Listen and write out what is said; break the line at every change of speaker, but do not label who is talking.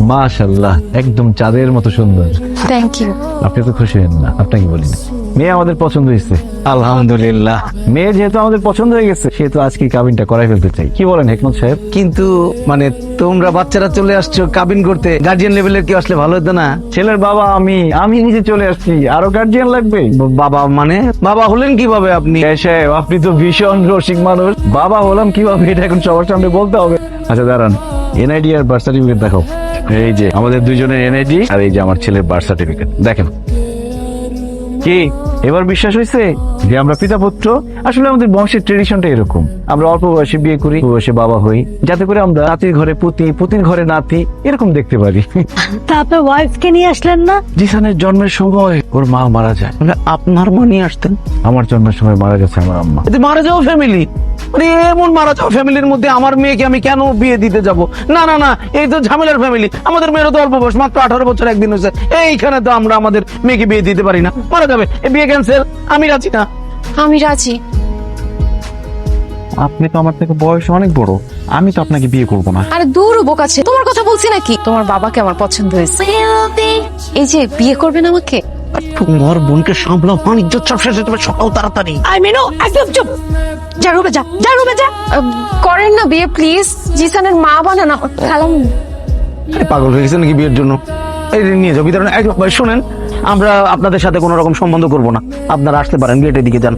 মাশাআল্লাহ, একদম চাঁদের মতো সুন্দর।
Thank you.
আপনি তো খুশি হন না, আপনাকে বলি না। মেয়ে আমাদের পছন্দ হয়েছে,
আলহামদুলিল্লাহ।
মেয়ে যেহেতু আমাদের পছন্দ হয়ে গেছে সেহেতু আজকে কাবিনটা করাই ফেলতে চাই। কি বলেন হেকমত সাহেব?
কিন্তু মানে তোমরা বাচ্চারা চলে আসছো কাবিন করতে, গার্জিয়ান লেভেলের কেউ আসলে ভালো হতো না?
ছেলের বাবা আমি নিজে চলে আসছি, আরো গার্জিয়ান লাগবে?
বাবা মানে বাবা হলেন কিভাবে আপনি?
সাহেব, আপনি তো ভীষণ রসিক মানুষ। বাবা হলাম কিভাবে এটা এখন সবার সামনে বলতে হবে? আচ্ছা দাঁড়ান, এনআইডি আর বার্থ সার্টিফিকেট দেখাও। এই যে আমাদের দুজনের এনআইডি আর এই যে আমার ছেলের বার্থ সার্টিফিকেট দেখেন। কি এবার বিশ্বাস হয়েছে যে আমরা পিতা পুত্র? আসলে আমাদের বংশের ট্রেডিশনটা এরকম, আমরা অল্প বয়সে বিয়ে করি, অল্প বয়সে বাবা হই, যাতে করে আমরা নাতির ঘরে পুতি, পুতির ঘরে নাতি এরকম দেখতে পারি।
তা আপনার ওয়াইফকে নিয়ে আসলেন না?
জিসানের জন্মের সময় ওর মা মারা যায়।
মানে আপনার মা নিয়ে আসতেন?
আমার জন্মের সময় মারা গেছে আমার আম্মা।
এতে মারা যাওয়া ফ্যামিলি, মানে এমন মারা যাওয়া ফ্যামিলির মধ্যে আমার মেয়েকে আমি কেন বিয়ে দিতে যাব? না না না, এই তো ঝামেলার ফ্যামিলি। আমাদের মেয়েরও তো অল্প বয়স, মাত্র 18 বছর একদিন হয়েছে। এইখানে তো আমরা আমাদের মেয়েকে বিয়ে দিতে পারি না, মারা যাবে। এই বিয়ে ক্যান্সেল, আমি রাজি না।
আমি রাজি।
আপনি তো আমার থেকে বয়সে অনেক বড়, আমি তো আপনাকে বিয়ে করব না।
আরে দূর বোকাছে, তোমার কথা বলছি নাকি? তোমার বাবাকে আমার পছন্দ হয়েছে। এই যে বিয়ে করবেন আমাকে।
তোমার বোনকে সামলাও, বাণিজ্য সব শেষ হতে হবে, সকাল তাড়াতাড়ি।
আই মেনু একদম চুপ। যা রুমে যা, যা রুমে যা।
করেন না বিয়ে প্লিজ, জিসানের মা বানানো খালাম।
আরে পাগল হয়ে গেছে নাকি বিয়ের জন্য? এই যে নিয়ে যাও ভিতরে। শোনেন, আমরা আপনাদের সাথে কোনো রকম সম্বন্ধ করব না, আপনারা আসতে পারেন, গেটের দিকে যান।